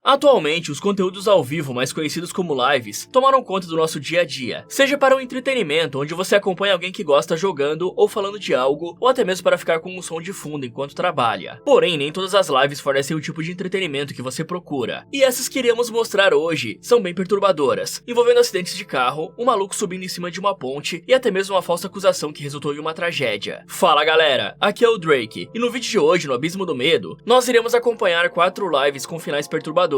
Atualmente, os conteúdos ao vivo, mais conhecidos como lives, tomaram conta do nosso dia a dia, seja para um entretenimento, onde você acompanha alguém que gosta jogando ou falando de algo, ou até mesmo para ficar com um som de fundo enquanto trabalha. Porém, nem todas as lives fornecem o tipo de entretenimento que você procura, e essas que iremos mostrar hoje são bem perturbadoras, envolvendo acidentes de carro, um maluco subindo em cima de uma ponte e até mesmo uma falsa acusação que resultou em uma tragédia. Fala galera, aqui é o Drake, e no vídeo de hoje, no Abismo do Medo, nós iremos acompanhar 4 lives com finais perturbadores.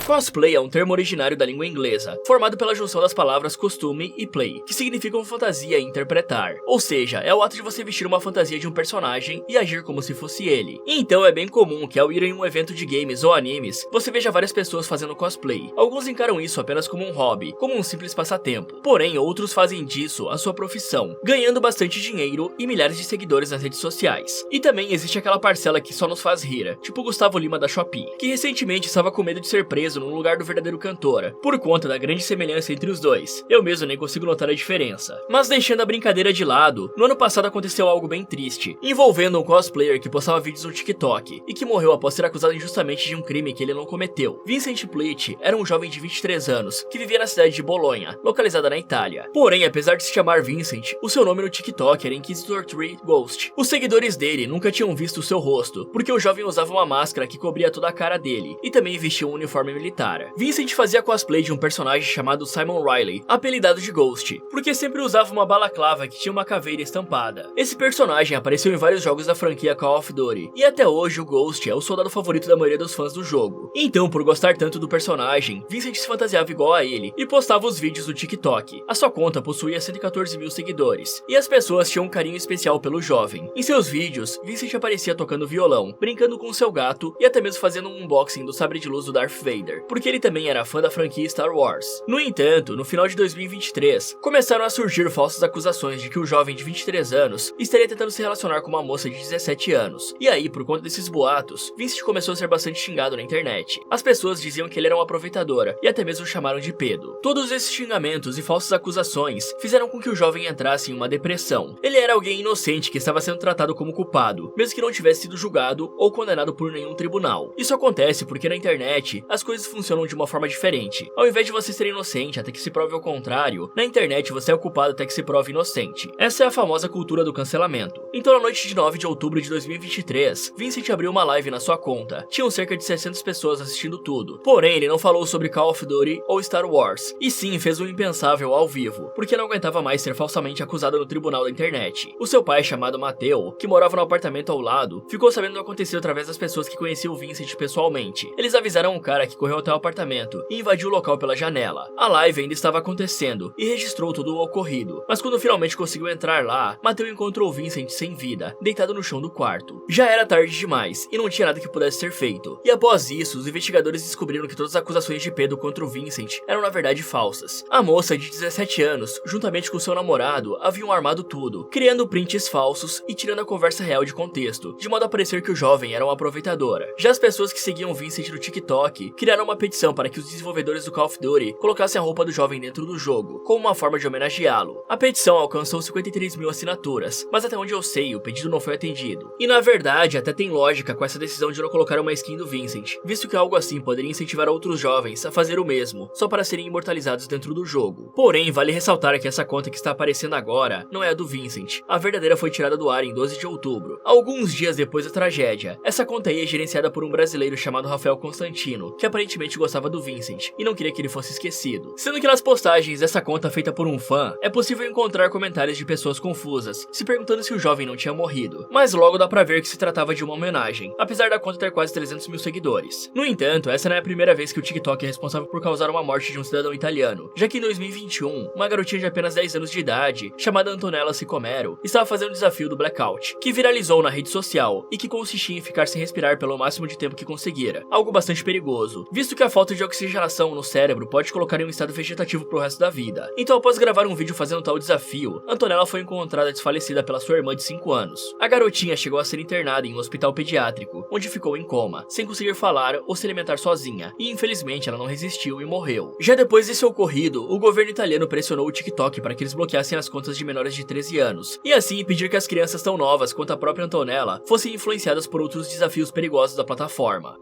Cosplay é um termo originário da língua inglesa, formado pela junção das palavras costume e play, que significam fantasia e interpretar. Ou seja, é o ato de você vestir uma fantasia de um personagem e agir como se fosse ele. Então é bem comum que ao ir em um evento de games ou animes, você veja várias pessoas fazendo cosplay. Alguns encaram isso apenas como um hobby, como um simples passatempo. Porém, outros fazem disso a sua profissão, ganhando bastante dinheiro e milhares de seguidores nas redes sociais. E também existe aquela parcela que só nos faz rir, tipo o Gustavo Lima da Shopee, que recentemente estava com medo de ser preso no lugar do verdadeiro cantor, por conta da grande semelhança entre os dois. Eu mesmo nem consigo notar a diferença. Mas deixando a brincadeira de lado, no ano passado aconteceu algo bem triste, envolvendo um cosplayer que postava vídeos no TikTok, e que morreu após ser acusado injustamente de um crime que ele não cometeu. Vincent Plitt era um jovem de 23 anos, que vivia na cidade de Bolonha, localizada na Itália. Porém, apesar de se chamar Vincent, o seu nome no TikTok era Inquisitor3 Ghost. Os seguidores dele nunca tinham visto o seu rosto, porque o jovem usava uma máscara que cobria toda a cara dele, e também vestia um uniforme militar. Vincent fazia cosplay de um personagem chamado Simon Riley, apelidado de Ghost, porque sempre usava uma balaclava que tinha uma caveira estampada. Esse personagem apareceu em vários jogos da franquia Call of Duty, e até hoje o Ghost é o soldado favorito da maioria dos fãs do jogo. Então, por gostar tanto do personagem, Vincent se fantasiava igual a ele, e postava os vídeos no TikTok. A sua conta possuía 114 mil seguidores, e as pessoas tinham um carinho especial pelo jovem. Em seus vídeos, Vincent aparecia tocando violão, brincando com seu gato, e até mesmo fazendo um unboxing do sabre de luz do Darth Vader, porque ele também era fã da franquia Star Wars. No entanto, no final de 2023, começaram a surgir falsas acusações de que o jovem de 23 anos estaria tentando se relacionar com uma moça de 17 anos. E aí, por conta desses boatos, Vincent começou a ser bastante xingado na internet. As pessoas diziam que ele era uma aproveitadora, e até mesmo o chamaram de pedo. Todos esses xingamentos e falsas acusações fizeram com que o jovem entrasse em uma depressão. Ele era alguém inocente que estava sendo tratado como culpado, mesmo que não tivesse sido julgado ou condenado por nenhum tribunal. Isso acontece porque na internet, as coisas funcionam de uma forma diferente. Ao invés de você ser inocente até que se prove o contrário, na internet você é o culpado até que se prove inocente. Essa é a famosa cultura do cancelamento. Então na noite de 9 de outubro de 2023, Vincent abriu uma live na sua conta. Tinham cerca de 600 pessoas assistindo tudo. Porém, ele não falou sobre Call of Duty ou Star Wars, e sim fez o impensável ao vivo, porque não aguentava mais ser falsamente acusado no tribunal da internet. O seu pai, chamado Mateo, que morava no apartamento ao lado, ficou sabendo do acontecido através das pessoas que conheciam o Vincent pessoalmente. Eles avisaram o cara que correu até o apartamento e invadiu o local pela janela. A live ainda estava acontecendo e registrou tudo o ocorrido, mas quando finalmente conseguiu entrar lá, Mateo encontrou Vincent sem vida, deitado no chão do quarto. Já era tarde demais e não tinha nada que pudesse ser feito, e após isso, os investigadores descobriram que todas as acusações de pedo contra o Vincent eram na verdade falsas. A moça de 17 anos, juntamente com seu namorado, haviam armado tudo, criando prints falsos e tirando a conversa real de contexto, de modo a parecer que o jovem era uma aproveitadora. Já as pessoas que seguiam Vincent no TikTok criaram uma petição para que os desenvolvedores do Call of Duty colocassem a roupa do jovem dentro do jogo, como uma forma de homenageá-lo. A petição alcançou 53 mil assinaturas, mas até onde eu sei, o pedido não foi atendido. E na verdade, até tem lógica com essa decisão de não colocar uma skin do Vincent, visto que algo assim poderia incentivar outros jovens a fazer o mesmo, só para serem imortalizados dentro do jogo. Porém, vale ressaltar que essa conta que está aparecendo agora não é a do Vincent. A verdadeira foi tirada do ar em 12 de outubro, alguns dias depois da tragédia. Essa conta aí é gerenciada por um brasileiro chamado Rafael Constantino, que aparentemente gostava do Vincent e não queria que ele fosse esquecido. Sendo que nas postagens dessa conta feita por um fã, é possível encontrar comentários de pessoas confusas, se perguntando se o jovem não tinha morrido. Mas logo dá pra ver que se tratava de uma homenagem, apesar da conta ter quase 300 mil seguidores. No entanto, essa não é a primeira vez que o TikTok é responsável por causar uma morte de um cidadão italiano, já que em 2021, uma garotinha de apenas 10 anos de idade, chamada Antonella Sicomero, estava fazendo o desafio do Blackout, que viralizou na rede social e que consistia em ficar sem respirar pelo máximo de tempo que conseguira, algo bastante perigoso, visto que a falta de oxigenação no cérebro pode colocar em um estado vegetativo pro resto da vida. Então, após gravar um vídeo fazendo tal desafio, Antonella foi encontrada desfalecida pela sua irmã de 5 anos. A garotinha chegou a ser internada em um hospital pediátrico, onde ficou em coma, sem conseguir falar ou se alimentar sozinha, e infelizmente ela não resistiu e morreu. Já depois desse ocorrido, o governo italiano pressionou o TikTok para que eles bloqueassem as contas de menores de 13 anos, e assim impedir que as crianças tão novas quanto a própria Antonella fossem influenciadas por outros desafios perigosos da plataforma.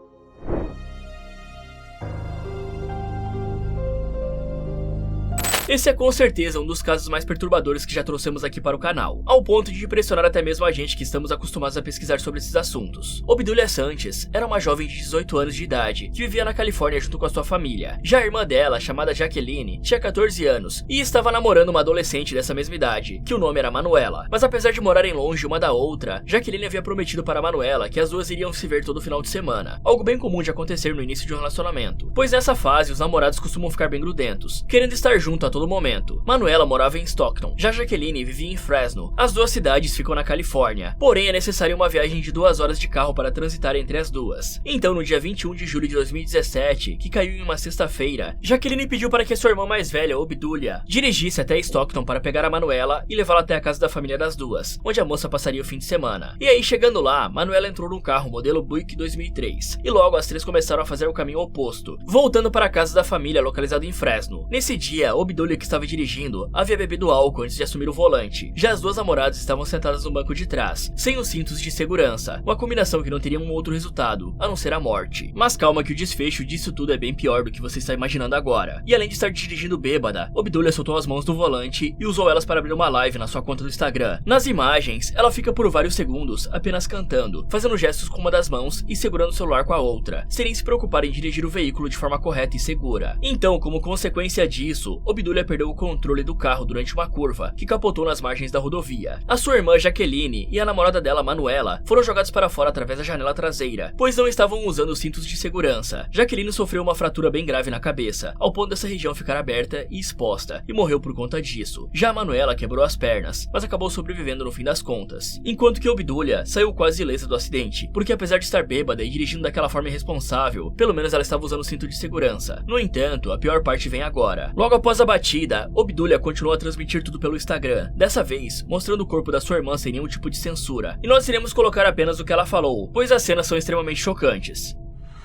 Esse é com certeza um dos casos mais perturbadores que já trouxemos aqui para o canal, ao ponto de impressionar até mesmo a gente que estamos acostumados a pesquisar sobre esses assuntos. Obdúlia Sanchez era uma jovem de 18 anos de idade, que vivia na Califórnia junto com a sua família. Já a irmã dela, chamada Jacqueline, tinha 14 anos, e estava namorando uma adolescente dessa mesma idade, que o nome era Manuela. Mas apesar de morarem longe uma da outra, Jacqueline havia prometido para Manuela que as duas iriam se ver todo final de semana, algo bem comum de acontecer no início de um relacionamento, pois nessa fase os namorados costumam ficar bem grudentos, querendo estar junto a todo momento. Manuela morava em Stockton, já Jacqueline vivia em Fresno. As duas cidades ficam na Califórnia, porém é necessária uma viagem de 2 horas de carro para transitar entre as duas. Então, no dia 21 de julho de 2017, que caiu em uma sexta-feira, Jacqueline pediu para que sua irmã mais velha, Obdúlia, dirigisse até Stockton para pegar a Manuela e levá-la até a casa da família das duas, onde a moça passaria o fim de semana. E aí, chegando lá, Manuela entrou num carro modelo Buick 2003, e logo as três começaram a fazer o caminho oposto, voltando para a casa da família localizada em Fresno. Nesse dia, Obdúlia, que estava dirigindo, havia bebido álcool antes de assumir o volante. Já as duas namoradas estavam sentadas no banco de trás, sem os cintos de segurança, uma combinação que não teria um outro resultado, a não ser a morte. Mas calma que o desfecho disso tudo é bem pior do que você está imaginando agora. E além de estar dirigindo bêbada, Obdúlia soltou as mãos do volante e usou elas para abrir uma live na sua conta do Instagram. Nas imagens, ela fica por vários segundos apenas cantando, fazendo gestos com uma das mãos e segurando o celular com a outra, sem se preocupar em dirigir o veículo de forma correta e segura. Então, como consequência disso, Obdúlia perdeu o controle do carro durante uma curva, que capotou nas margens da rodovia. A sua irmã Jacqueline e a namorada dela, Manuela, foram jogados para fora através da janela traseira, pois não estavam usando cintos de segurança. Jacqueline sofreu uma fratura bem grave na cabeça, ao ponto dessa região ficar aberta e exposta, e morreu por conta disso. Já a Manuela quebrou as pernas, mas acabou sobrevivendo no fim das contas. Enquanto que Obdúlia saiu quase ilesa do acidente, porque apesar de estar bêbada e dirigindo daquela forma irresponsável, pelo menos ela estava usando o cinto de segurança. No entanto, a pior parte vem agora. Logo após a batida, Obdúlia continuou a transmitir tudo pelo Instagram, dessa vez mostrando o corpo da sua irmã sem nenhum tipo de censura. E nós iremos colocar apenas o que ela falou, pois as cenas são extremamente chocantes.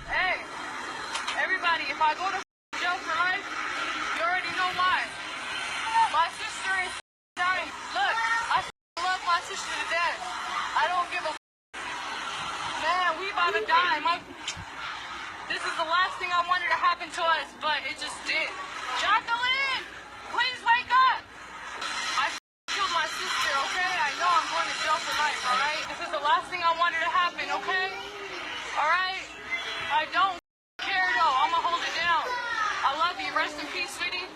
Hey, everybody, if I go to jail for life, you already know why. My sister is dying. Look, I love my sister to death. I don't give a man, we about to die. This is the last thing I wanted to happen to us, but it just did. Jacqueline, please wake up. I killed my sister, okay? I know I'm going to jail for life, alright? This is the last thing I wanted to happen, okay? Alright? I don't care though, I'ma hold it down. I love you, rest in peace, sweetie.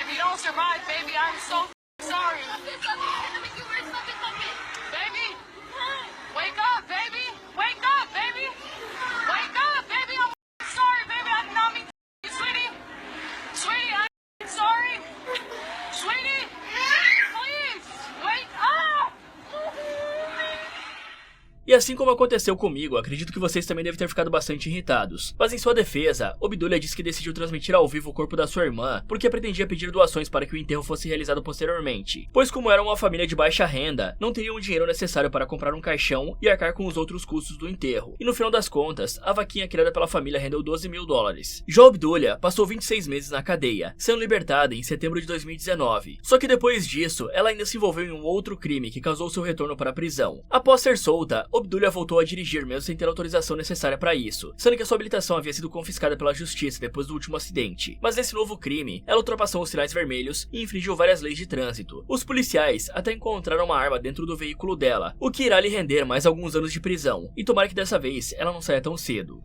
If you don't survive, baby, I'm so sorry. Baby, wake up, baby. Wake up, baby. Wake up, baby. I'm sorry, baby. I did not mean to, sweetie. Sweetie, I'm sorry. Sweetie, please, wake up. E assim como aconteceu comigo, acredito que vocês também devem ter ficado bastante irritados. Mas em sua defesa, Obdúlia disse que decidiu transmitir ao vivo o corpo da sua irmã porque pretendia pedir doações para que o enterro fosse realizado posteriormente. Pois como era uma família de baixa renda, não teriam o dinheiro necessário para comprar um caixão e arcar com os outros custos do enterro. E no final das contas, a vaquinha criada pela família rendeu $12 mil. Já Obdúlia passou 26 meses na cadeia, sendo libertada em setembro de 2019. Só que depois disso, ela ainda se envolveu em um outro crime que causou seu retorno para a prisão. Após ser solta, Obdúlia voltou a dirigir mesmo sem ter a autorização necessária para isso, sendo que a sua habilitação havia sido confiscada pela justiça depois do último acidente. Mas nesse novo crime, ela ultrapassou os sinais vermelhos e infringiu várias leis de trânsito. Os policiais até encontraram uma arma dentro do veículo dela, o que irá lhe render mais alguns anos de prisão, e tomara que dessa vez ela não saia tão cedo.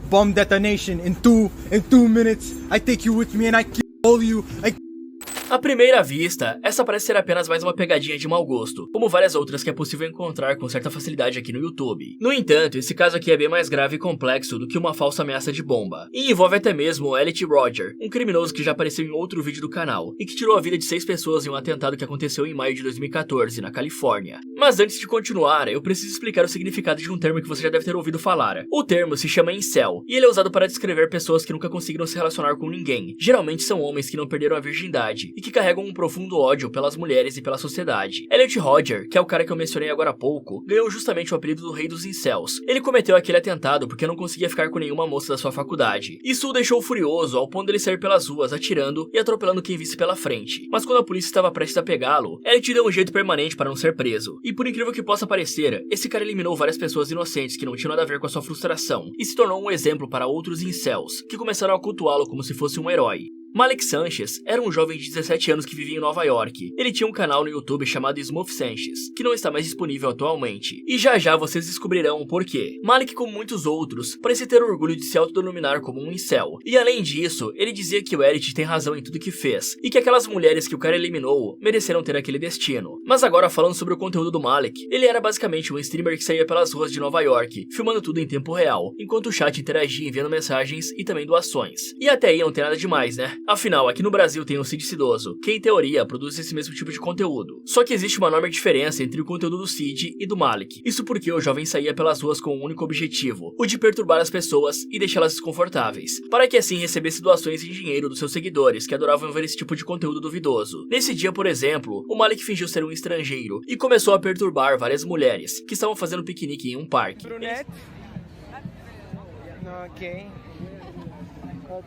Bomb detonation in two minutes. I take you with me and I kill all you. À primeira vista, essa parece ser apenas mais uma pegadinha de mau gosto, como várias outras que é possível encontrar com certa facilidade aqui no YouTube. No entanto, esse caso aqui é bem mais grave e complexo do que uma falsa ameaça de bomba, e envolve até mesmo o Elliot Rodger, um criminoso que já apareceu em outro vídeo do canal, e que tirou a vida de 6 pessoas em um atentado que aconteceu em maio de 2014, na Califórnia. Mas antes de continuar, eu preciso explicar o significado de um termo que você já deve ter ouvido falar. O termo se chama incel, e ele é usado para descrever pessoas que nunca conseguiram se relacionar com ninguém. Geralmente são homens que não perderam a virgindade, e que carregam um profundo ódio pelas mulheres e pela sociedade. Elliot Rodger, que é o cara que eu mencionei agora há pouco, ganhou justamente o apelido do rei dos incels. Ele cometeu aquele atentado porque não conseguia ficar com nenhuma moça da sua faculdade. Isso o deixou furioso ao ponto de ele sair pelas ruas atirando e atropelando quem visse pela frente. Mas quando a polícia estava prestes a pegá-lo, Elliot deu um jeito permanente para não ser preso. E por incrível que possa parecer, esse cara eliminou várias pessoas inocentes que não tinham nada a ver com a sua frustração, e se tornou um exemplo para outros incels, que começaram a cultuá-lo como se fosse um herói. Malik Sanchez era um jovem de 17 anos que vivia em Nova York. Ele tinha um canal no YouTube chamado Smooth Sanchez, que não está mais disponível atualmente. E já já vocês descobrirão o porquê. Malik, como muitos outros, parecia ter orgulho de se autodenominar como um incel. E além disso, ele dizia que o Elliot tem razão em tudo que fez, e que aquelas mulheres que o cara eliminou mereceram ter aquele destino. Mas agora falando sobre o conteúdo do Malik, ele era basicamente um streamer que saía pelas ruas de Nova York, filmando tudo em tempo real, enquanto o chat interagia enviando mensagens e também doações. E até aí não tem nada demais, né? Afinal, aqui no Brasil tem o Cid Cidoso, que em teoria produz esse mesmo tipo de conteúdo. Só que existe uma enorme diferença entre o conteúdo do Cid e do Malik. Isso porque o jovem saía pelas ruas com um único objetivo, o de perturbar as pessoas e deixá-las desconfortáveis, para que assim recebesse doações em dinheiro dos seus seguidores, que adoravam ver esse tipo de conteúdo duvidoso. Nesse dia, por exemplo, o Malik fingiu ser um estrangeiro e começou a perturbar várias mulheres, que estavam fazendo piquenique em um parque.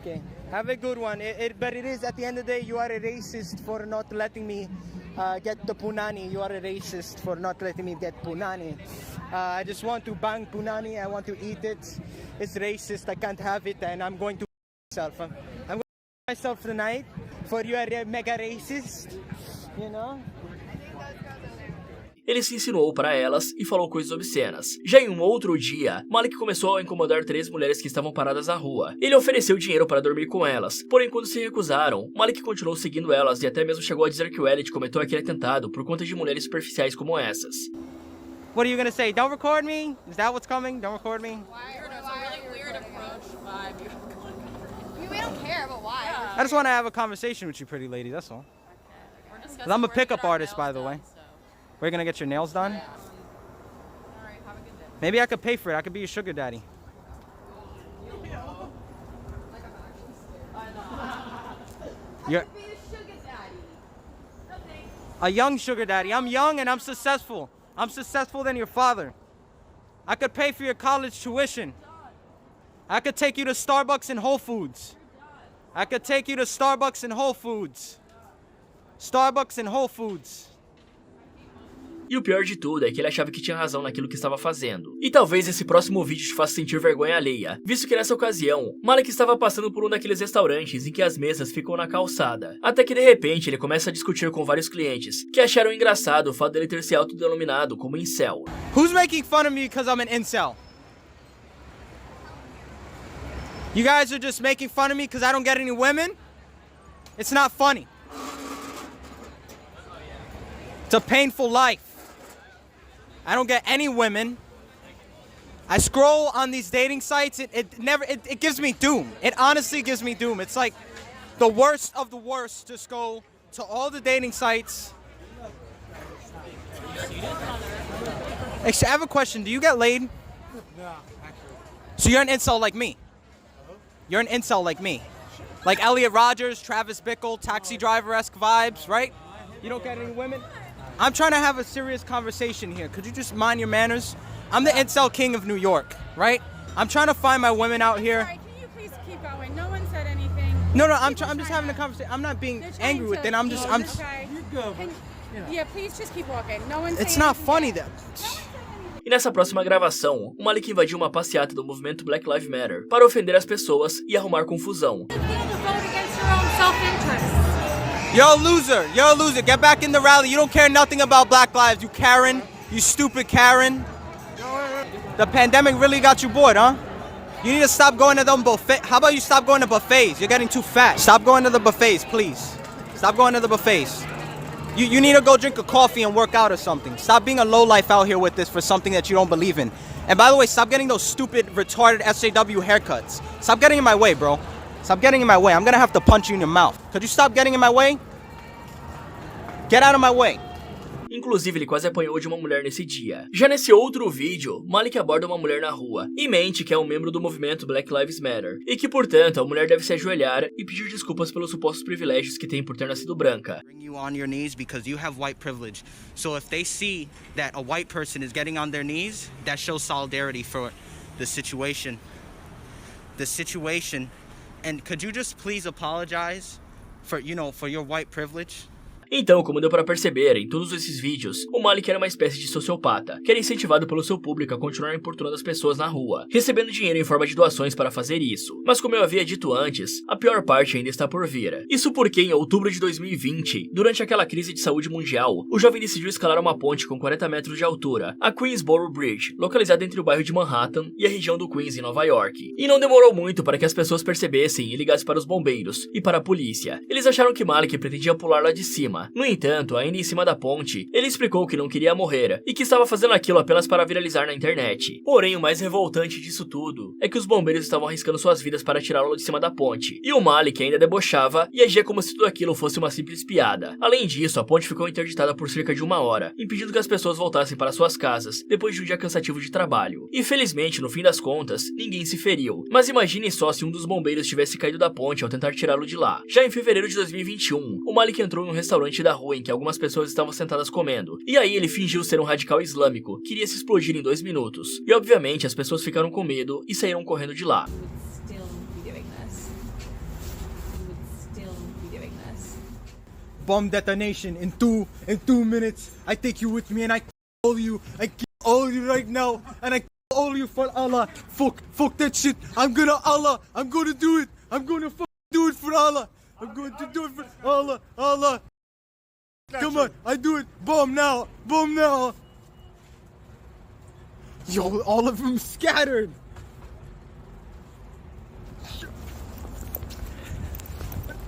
Okay. Have a good one. But it is, at the end of the day, you are a racist for not letting me get the punani. You are a racist for not letting me get punani. I just want to bang punani. I want to eat it. It's racist. I can't have it, and I'm going to myself. I'm going to myself tonight for you are a mega racist. You know? Ele se insinuou para elas e falou coisas obscenas. Já em um outro dia, Malik começou a incomodar 3 mulheres que estavam paradas na rua. Ele ofereceu dinheiro para dormir com elas, porém quando se recusaram, Malik continuou seguindo elas e até mesmo chegou a dizer que o Elliot cometeu aquele atentado por conta de mulheres superficiais como essas. What are you gonna say? Don't record me? Is that what's coming? Don't record me? Why? It's a really weird approach vibe. I mean, we don't care, but why? I just want to have a conversation with you, pretty lady, that's all. We're discussing 'Cause I'm a where to get pickup our artist, nails by the way. done, so. Where you gonna get your nails done? All right, have a good day. Maybe I could pay for it. I could be your sugar daddy. You're a young sugar daddy. I'm young and I'm successful. I'm successful than your father. I could pay for your college tuition. I could take you to Starbucks and Whole Foods. I could take you to Starbucks and Whole Foods. Starbucks and Whole Foods. E o pior de tudo é que ele achava que tinha razão naquilo que estava fazendo. E talvez esse próximo vídeo te faça sentir vergonha alheia, visto que nessa ocasião, Malik estava passando por um daqueles restaurantes em que as mesas ficam na calçada. Até que de repente ele começa a discutir com vários clientes, que acharam engraçado o fato dele ter se autodenominado como incel. Who's making fun of me because I'm an incel? You guys are just making fun of me because I don't get any women? It's not funny. It's a painful life. I don't get any women. I scroll on these dating sites. It gives me doom. It honestly gives me doom. It's like the worst of the worst. Just go to all the dating sites. Actually, I have a question. Do you get laid? No, actually. So you're an incel like me? You're an incel like me. Like Elliot Rodgers, Travis Bickle, Taxi Driver-esque vibes, right? You don't get any women? I'm trying to have a serious conversation here. Could you just mind your manners? I'm the incel king of New York, right? I'm trying to find my women out here. Sorry, can you please keep going? No one said anything. No, I'm just having a conversation. I'm not being angry with it. I'm just. Okay. Yeah, please just keep walking. No one's It's saying not anything funny bad. though. E nessa próxima gravação, o Malik invadiu uma passeata do movimento Black Lives Matter para ofender as pessoas e arrumar confusão. You're a loser. You're a loser. Get back in the rally. You don't care nothing about Black lives, you Karen. You stupid Karen. The pandemic really got you bored, huh? You need to stop going to them buffets. How about you stop going to buffets? You're getting too fat. Stop going to the buffets, please. Stop going to the buffets. You need to go drink a coffee and work out or something. Stop being a lowlife out here with this for something that you don't believe in. And by the way, stop getting those stupid, retarded SJW haircuts. Stop getting in my way, bro. Stop getting in my way. I'm gonna have to punch you in your mouth. Could you stop getting in my way? Get out of my way. Inclusive, ele quase apanhou de uma mulher nesse dia. Já nesse outro vídeo, Malik aborda uma mulher na rua e mente que é um membro do movimento Black Lives Matter e que, portanto, a mulher deve se ajoelhar e pedir desculpas pelos supostos privilégios que tem por ter nascido branca. Bring you on your knees because you have white privilege. So if they see that a white person is getting on their knees, that shows solidarity for the situation. The situation. And could you just please apologize for, for your white privilege? Então, como deu pra perceber em todos esses vídeos, o Malik era uma espécie de sociopata, que era incentivado pelo seu público a continuar importunando as pessoas na rua, recebendo dinheiro em forma de doações para fazer isso. Mas como eu havia dito antes, a pior parte ainda está por vir. Isso porque em outubro de 2020, durante aquela crise de saúde mundial, o jovem decidiu escalar uma ponte com 40 metros de altura, a Queensboro Bridge, localizada entre o bairro de Manhattan e a região do Queens em Nova York. E não demorou muito para que as pessoas percebessem e ligassem para os bombeiros e para a polícia. Eles acharam que Malik pretendia pular lá de cima. No entanto, ainda em cima da ponte, ele explicou que não queria morrer e que estava fazendo aquilo apenas para viralizar na internet. Porém, o mais revoltante disso tudo é que os bombeiros estavam arriscando suas vidas para tirá-lo de cima da ponte, e o Malik ainda debochava e agia como se tudo aquilo fosse uma simples piada. Além disso, a ponte ficou interditada por cerca de 1 hora, impedindo que as pessoas voltassem para suas casas depois de um dia cansativo de trabalho. E felizmente, no fim das contas, ninguém se feriu. Mas imagine só se um dos bombeiros tivesse caído da ponte ao tentar tirá-lo de lá. Já em fevereiro de 2021, o Malik entrou em um restaurante da rua em que algumas pessoas estavam sentadas comendo, e aí ele fingiu ser um radical islâmico, que iria se explodir em 2 minutos. E obviamente as pessoas ficaram com medo e saíram correndo de lá. Bomb detonation in two minutes. I take you with me and I kill you. I kill all you right now and I kill all you for Allah. Fuck that shit. I'm gonna do it. I'm gonna do it for Allah. I'm going to do it for Allah. Come on, I do it. Boom now. Yo, all of them scattered.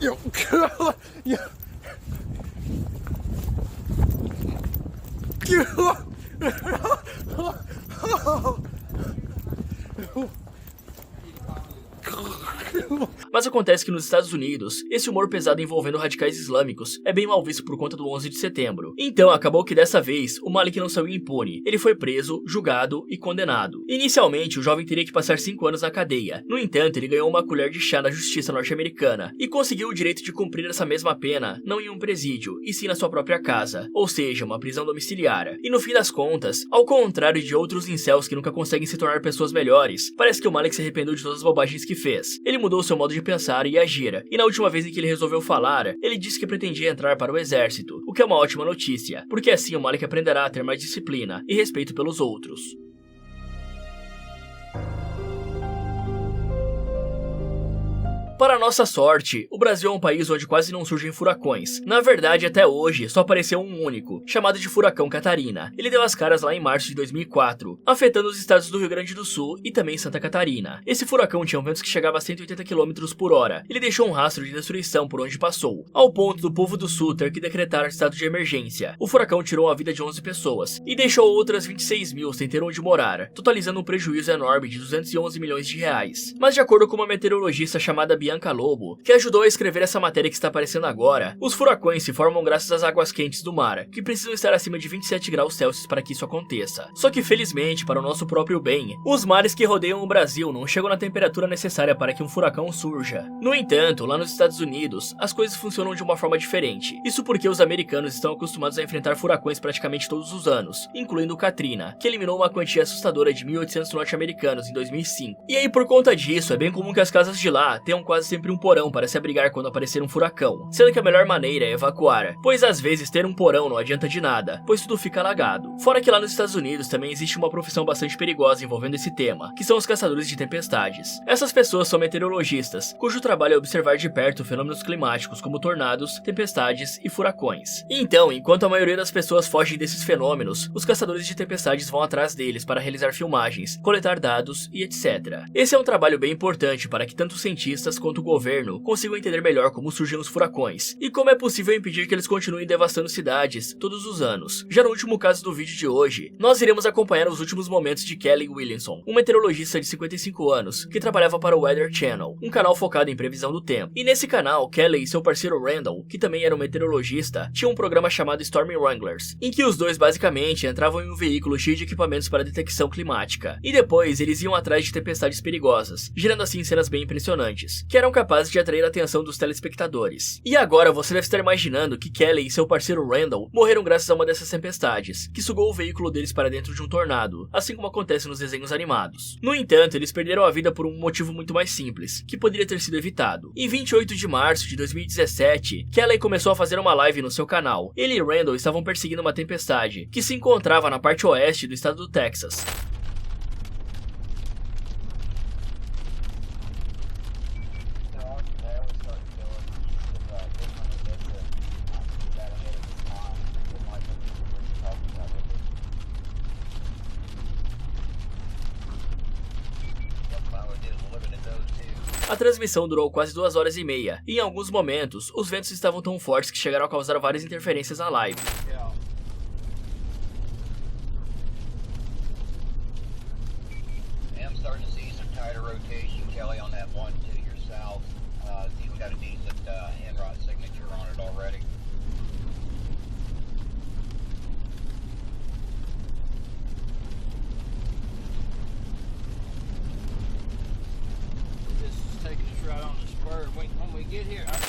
Yo. Mas acontece que nos Estados Unidos, esse humor pesado envolvendo radicais islâmicos é bem mal visto por conta do 11 de setembro. Então acabou que dessa vez, o Malik não saiu impune. Ele foi preso, julgado e condenado. Inicialmente, o jovem teria que passar 5 anos na cadeia. No entanto, ele ganhou uma colher de chá na justiça norte-americana e conseguiu o direito de cumprir essa mesma pena, não em um presídio, e sim na sua própria casa, ou seja, uma prisão domiciliar. E no fim das contas, ao contrário de outros incels que nunca conseguem se tornar pessoas melhores, parece que o Malik se arrependeu de todas as bobagens que fez. Ele mudou seu modo de pensar e agir, e na última vez em que ele resolveu falar, ele disse que pretendia entrar para o exército, o que é uma ótima notícia, porque assim o Malik aprenderá a ter mais disciplina e respeito pelos outros. Para nossa sorte, o Brasil é um país onde quase não surgem furacões. Na verdade, até hoje, só apareceu um único, chamado de Furacão Catarina. Ele deu as caras lá em março de 2004, afetando os estados do Rio Grande do Sul e também Santa Catarina. Esse furacão tinha ventos que chegavam a 180 km por hora. Ele deixou um rastro de destruição por onde passou, ao ponto do povo do Sul ter que decretar estado de emergência. O furacão tirou a vida de 11 pessoas e deixou outras 26 mil sem ter onde morar, totalizando um prejuízo enorme de 211 milhões de reais. Mas de acordo com uma meteorologista chamada Bianca Lobo, que ajudou a escrever essa matéria que está aparecendo agora, os furacões se formam graças às águas quentes do mar, que precisam estar acima de 27 graus Celsius para que isso aconteça. Só que felizmente, para o nosso próprio bem, os mares que rodeiam o Brasil não chegam na temperatura necessária para que um furacão surja. No entanto, lá nos Estados Unidos, as coisas funcionam de uma forma diferente. Isso porque os americanos estão acostumados a enfrentar furacões praticamente todos os anos, incluindo o Katrina, que eliminou uma quantia assustadora de 1.800 norte-americanos em 2005. E aí, por conta disso, é bem comum que as casas de lá tenham quase sempre um porão para se abrigar quando aparecer um furacão, sendo que a melhor maneira é evacuar, pois às vezes ter um porão não adianta de nada, pois tudo fica alagado. Fora que lá nos Estados Unidos também existe uma profissão bastante perigosa envolvendo esse tema, que são os caçadores de tempestades. Essas pessoas são meteorologistas, cujo trabalho é observar de perto fenômenos climáticos como tornados, tempestades e furacões. Então, enquanto a maioria das pessoas fogem desses fenômenos, os caçadores de tempestades vão atrás deles para realizar filmagens, coletar dados e etc. Esse é um trabalho bem importante para que tanto cientistas quanto o governo consigam entender melhor como surgem os furacões e como é possível impedir que eles continuem devastando cidades todos os anos. Já no último caso do vídeo de hoje, nós iremos acompanhar os últimos momentos de Kelly Williamson, um meteorologista de 55 anos que trabalhava para o Weather Channel, um canal focado em previsão do tempo. E nesse canal, Kelly e seu parceiro Randall, que também era um meteorologista, tinham um programa chamado Storm Wranglers, em que os dois basicamente entravam em um veículo cheio de equipamentos para detecção climática, e depois eles iam atrás de tempestades perigosas, gerando assim cenas bem impressionantes, que eram capazes de atrair a atenção dos telespectadores. E agora você deve estar imaginando que Kelly e seu parceiro Randall morreram graças a uma dessas tempestades, que sugou o veículo deles para dentro de um tornado, assim como acontece nos desenhos animados. No entanto, eles perderam a vida por um motivo muito mais simples, que poderia ter sido evitado. Em 28 de março de 2017, Kelly começou a fazer uma live no seu canal. Ele e Randall estavam perseguindo uma tempestade, que se encontrava na parte oeste do estado do Texas. A transmissão durou quase 2 horas e meia, e em alguns momentos, os ventos estavam tão fortes que chegaram a causar várias interferências na live.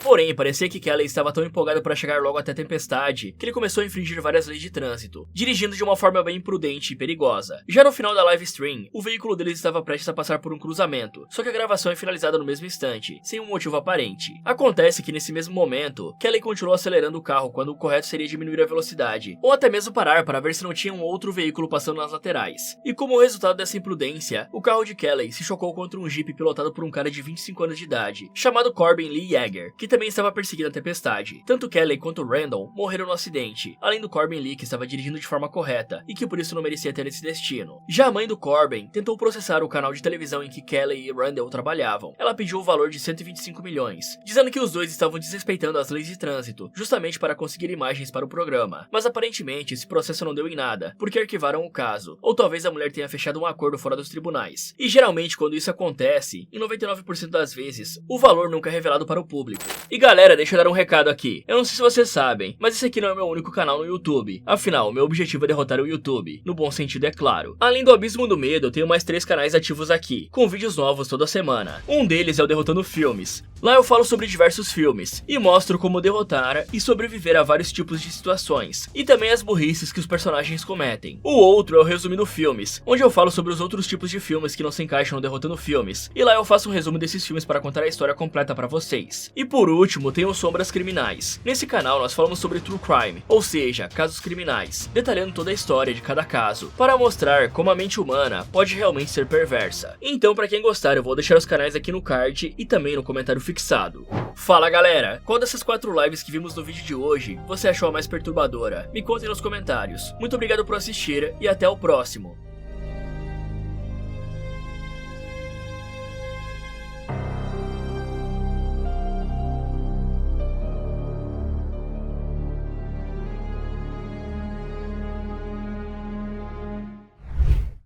Porém, parecia que Kelly estava tão empolgado para chegar logo até a tempestade, que ele começou a infringir várias leis de trânsito, dirigindo de uma forma bem imprudente e perigosa. Já no final da live stream, o veículo deles estava prestes a passar por um cruzamento, só que a gravação é finalizada no mesmo instante, sem um motivo aparente. Acontece que nesse mesmo momento, Kelly continuou acelerando o carro quando o correto seria diminuir a velocidade, ou até mesmo parar para ver se não tinha um outro veículo passando nas laterais. E como resultado dessa imprudência, o carro de Kelly se chocou contra um Jeep pilotado por um cara de 25 anos de idade, chamado Corbin Lee Yeager, que também estava perseguindo a tempestade. Tanto Kelly quanto Randall morreram no acidente, além do Corbin Lee, que estava dirigindo de forma correta e que por isso não merecia ter esse destino. Já a mãe do Corbin tentou processar o canal de televisão em que Kelly e Randall trabalhavam. Ela pediu o valor de 125 milhões, dizendo que os dois estavam desrespeitando as leis de trânsito, justamente para conseguir imagens para o programa. Mas aparentemente esse processo não deu em nada, porque arquivaram o caso, ou talvez a mulher tenha fechado um acordo fora dos tribunais. E geralmente quando isso acontece, em 99% das vezes, o valor nunca é revelado para o público. E galera, deixa eu dar um recado aqui. Eu não sei se vocês sabem, mas esse aqui não é meu único canal no YouTube. Afinal, meu objetivo é derrotar o YouTube. No bom sentido, é claro. Além do Abismo do Medo, eu tenho mais 3 canais ativos aqui, com vídeos novos toda semana. Um deles é o Derrotando Filmes. Lá eu falo sobre diversos filmes, e mostro como derrotar e sobreviver a vários tipos de situações, e também as burrices que os personagens cometem. O outro é o Resumindo Filmes, onde eu falo sobre os outros tipos de filmes que não se encaixam no Derrotando Filmes, e lá eu faço um resumo desses filmes para contar a história completa para vocês. E por último, tem o Sombras Criminais. Nesse canal nós falamos sobre True Crime, ou seja, casos criminais, detalhando toda a história de cada caso, para mostrar como a mente humana pode realmente ser perversa. Então, para quem gostar, eu vou deixar os canais aqui no card e também no comentário fixado. Fala galera, qual dessas 4 lives que vimos no vídeo de hoje você achou a mais perturbadora? Me contem nos comentários. Muito obrigado por assistir e até o próximo.